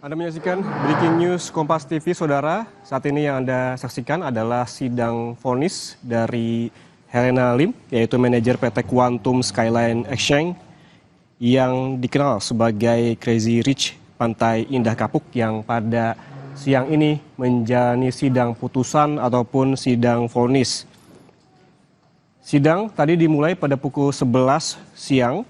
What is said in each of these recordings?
Anda menyaksikan Breaking News Kompas TV, Saudara. Saat ini yang Anda saksikan adalah sidang vonis dari Helena Lim, yaitu manajer PT Quantum Skyline Exchange yang dikenal sebagai Crazy Rich Pantai Indah Kapuk yang pada siang ini menjalani sidang putusan ataupun sidang vonis. Sidang tadi dimulai pada pukul 11 siang.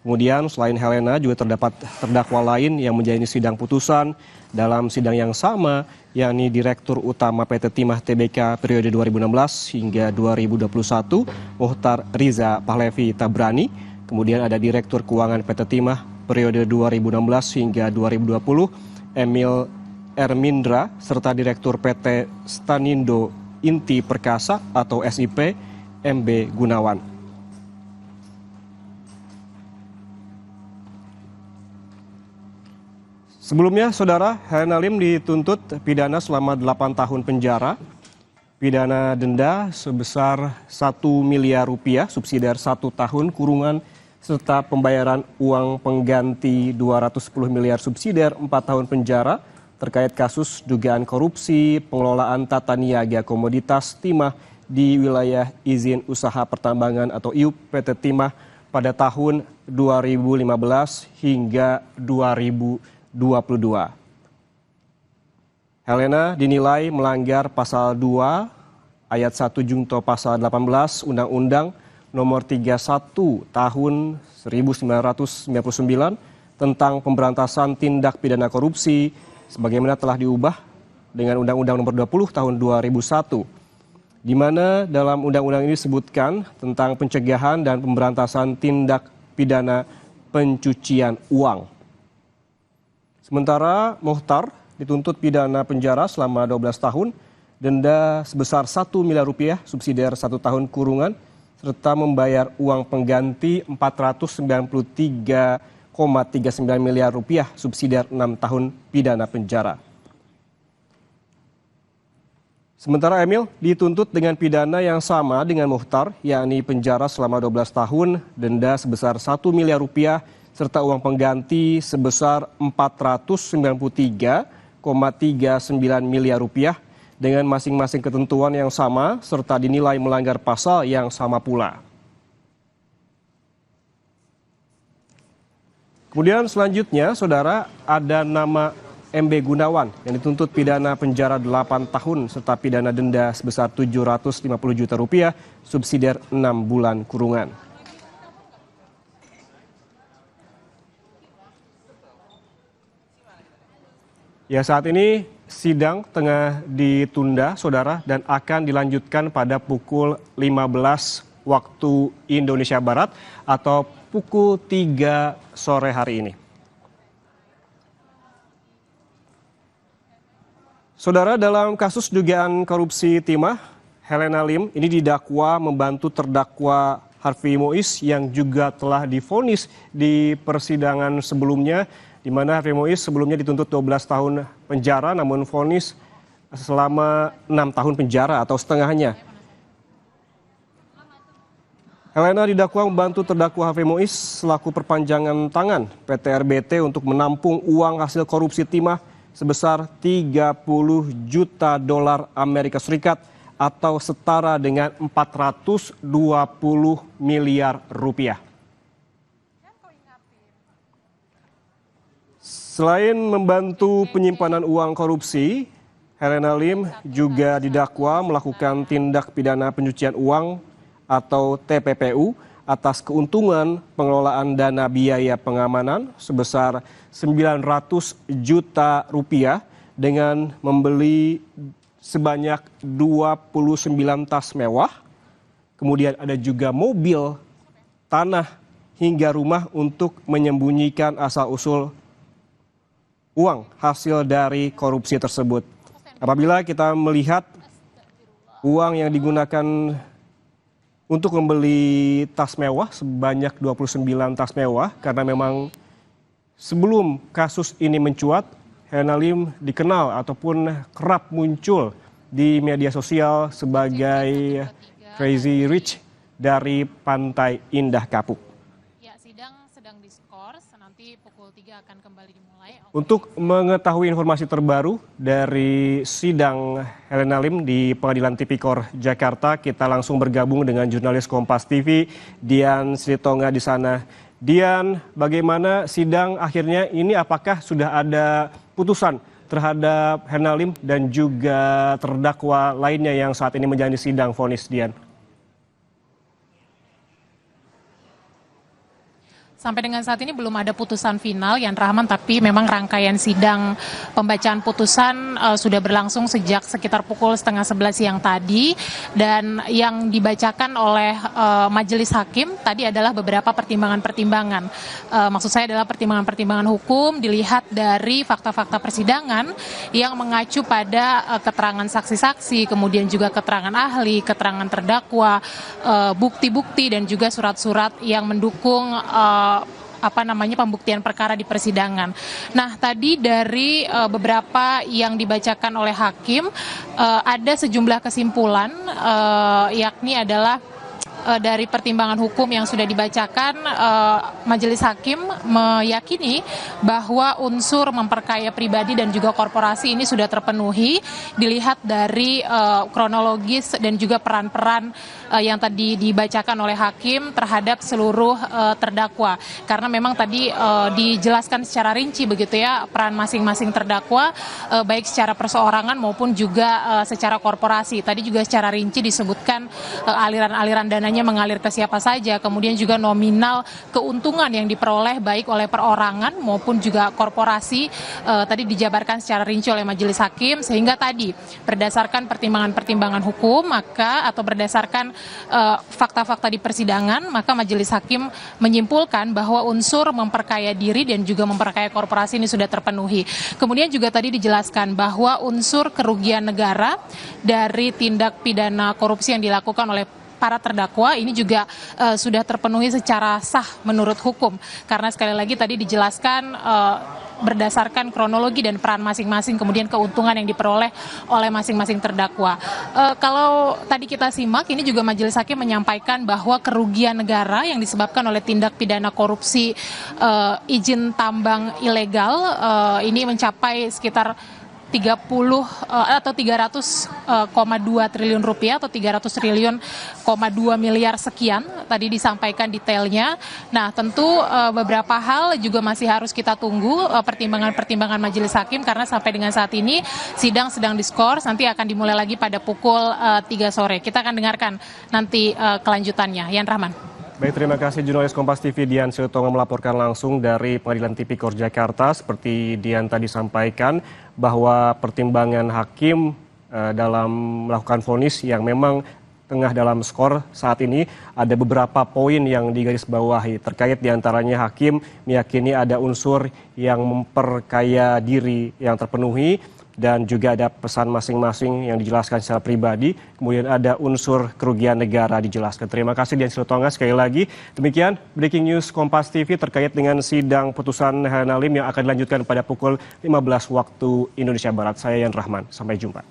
Kemudian selain Helena juga terdapat terdakwa lain yang menjalani sidang putusan dalam sidang yang sama, yakni Direktur Utama PT Timah Tbk periode 2016 hingga 2021, Muhtar Riza Pahlevi Tabrani. Kemudian ada Direktur Keuangan PT Timah periode 2016 hingga 2020, Emil Ermindra, serta Direktur PT Stanindo Inti Perkasa atau SIP, MB Gunawan. Sebelumnya, Saudara, Helena Lim dituntut pidana selama 8 tahun penjara, pidana denda sebesar 1 miliar rupiah, subsidiar 1 tahun kurungan, serta pembayaran uang pengganti 210 miliar subsidiar 4 tahun penjara terkait kasus dugaan korupsi pengelolaan tata niaga komoditas timah di wilayah izin usaha pertambangan atau IUP PT Timah pada tahun 2015 hingga 2022. Helena dinilai melanggar pasal 2 ayat 1 Junto pasal 18 Undang-Undang Nomor 31 Tahun 1999 tentang pemberantasan tindak pidana korupsi sebagaimana telah diubah dengan Undang-Undang Nomor 20 Tahun 2001, di mana dalam undang-undang ini disebutkan tentang pencegahan dan pemberantasan tindak pidana pencucian uang. Sementara Muhtar dituntut pidana penjara selama 12 tahun, denda sebesar 1 miliar rupiah, subsidiar 1 tahun kurungan, serta membayar uang pengganti 493,39 miliar rupiah, subsidiar 6 tahun pidana penjara. Sementara Emil dituntut dengan pidana yang sama dengan Muhtar, yakni penjara selama 12 tahun, denda sebesar 1 miliar rupiah, serta uang pengganti sebesar 493,39 miliar rupiah dengan masing-masing ketentuan yang sama serta dinilai melanggar pasal yang sama pula. Kemudian selanjutnya, Saudara, ada nama MB Gunawan yang dituntut pidana penjara 8 tahun serta pidana denda sebesar 750 juta rupiah, subsidiar 6 bulan kurungan. Ya, saat ini sidang tengah ditunda, Saudara, dan akan dilanjutkan pada pukul 15 waktu Indonesia Barat atau pukul 3 sore hari ini. Saudara, dalam kasus dugaan korupsi timah, Helena Lim ini didakwa membantu terdakwa Harvey Mois yang juga telah divonis di persidangan sebelumnya, di mana Harvey Mois sebelumnya dituntut 12 tahun penjara namun vonis selama 6 tahun penjara atau setengahnya. Helena didakwa membantu terdakwa Harvey Mois selaku perpanjangan tangan PT RBT untuk menampung uang hasil korupsi timah sebesar 30 juta dolar Amerika Serikat atau setara dengan 420 miliar rupiah. Selain membantu penyimpanan uang korupsi, Helena Lim juga didakwa melakukan tindak pidana pencucian uang atau TPPU atas keuntungan pengelolaan dana biaya pengamanan sebesar 900 juta rupiah dengan membeli sebanyak 29 tas mewah, kemudian ada juga mobil, tanah, hingga rumah untuk menyembunyikan asal-usul uang hasil dari korupsi tersebut. Apabila kita melihat uang yang digunakan untuk membeli tas mewah sebanyak 29 tas mewah, karena memang sebelum kasus ini mencuat, Helena Lim dikenal ataupun kerap muncul di media sosial sebagai Crazy Rich dari Pantai Indah Kapuk. Ya, sidang sedang diskors, nanti nanti pukul 3 akan kembali dimulai. Untuk mengetahui informasi terbaru dari sidang Helena Lim di Pengadilan Tipikor Jakarta, kita langsung bergabung dengan jurnalis Kompas TV, Dian Sritonga di sana. Dian, bagaimana sidang akhirnya ini? Apakah sudah ada putusan terhadap Helena Lim dan juga terdakwa lainnya yang saat ini menjalani sidang vonis, Dian? Sampai dengan saat ini belum ada putusan final, Yan Rahman, tapi memang rangkaian sidang pembacaan putusan sudah berlangsung sejak sekitar pukul 10:30 siang tadi, dan yang dibacakan oleh majelis hakim tadi adalah beberapa pertimbangan-pertimbangan. Maksud saya adalah pertimbangan-pertimbangan hukum dilihat dari fakta-fakta persidangan yang mengacu pada keterangan saksi-saksi, kemudian juga keterangan ahli, keterangan terdakwa, bukti-bukti dan juga surat-surat yang mendukung pembuktian perkara di persidangan. Nah, tadi dari beberapa yang dibacakan oleh hakim ada sejumlah kesimpulan, yakni adalah dari pertimbangan hukum yang sudah dibacakan, majelis hakim meyakini bahwa unsur memperkaya pribadi dan juga korporasi ini sudah terpenuhi dilihat dari kronologis dan juga peran-peran yang tadi dibacakan oleh hakim terhadap seluruh terdakwa. Karena memang tadi dijelaskan secara rinci begitu ya peran masing-masing terdakwa, baik secara perseorangan maupun juga secara korporasi. Tadi juga secara rinci disebutkan aliran-aliran dananya mengalir ke siapa saja, kemudian juga nominal keuntungan yang diperoleh baik oleh perorangan maupun juga korporasi tadi dijabarkan secara rinci oleh majelis hakim, sehingga tadi berdasarkan pertimbangan-pertimbangan hukum atau berdasarkan fakta-fakta di persidangan, maka majelis hakim menyimpulkan bahwa unsur memperkaya diri dan juga memperkaya korporasi ini sudah terpenuhi. Kemudian juga tadi dijelaskan bahwa unsur kerugian negara dari tindak pidana korupsi yang dilakukan oleh para terdakwa ini juga sudah terpenuhi secara sah menurut hukum, karena sekali lagi tadi dijelaskan berdasarkan kronologi dan peran masing-masing, kemudian keuntungan yang diperoleh oleh masing-masing terdakwa. Kalau tadi kita simak, ini juga majelis hakim menyampaikan bahwa kerugian negara yang disebabkan oleh tindak pidana korupsi izin tambang ilegal ini mencapai sekitar 300,2 triliun rupiah atau 300,2 miliar sekian, tadi disampaikan detailnya. Nah, tentu beberapa hal juga masih harus kita tunggu pertimbangan-pertimbangan majelis hakim, karena sampai dengan saat ini sidang sedang diskors, nanti akan dimulai lagi pada pukul 3 sore. Kita akan dengarkan nanti kelanjutannya. Yan Rahman. Baik, terima kasih jurnalis Kompas TV Dian Sritonga melaporkan langsung dari Pengadilan Tipikor Jakarta. Seperti Dian tadi sampaikan bahwa pertimbangan hakim dalam melakukan vonis yang memang tengah dalam skor saat ini ada beberapa poin yang digarisbawahi, terkait diantaranya hakim meyakini ada unsur yang memperkaya diri yang terpenuhi, dan juga ada pesan masing-masing yang dijelaskan secara pribadi, kemudian ada unsur kerugian negara dijelaskan. Terima kasih Dian Sritonga sekali lagi. Demikian breaking news Kompas TV terkait dengan sidang putusan Helena Lim yang akan dilanjutkan pada pukul 15 waktu Indonesia Barat. Saya Yan Rahman, sampai jumpa.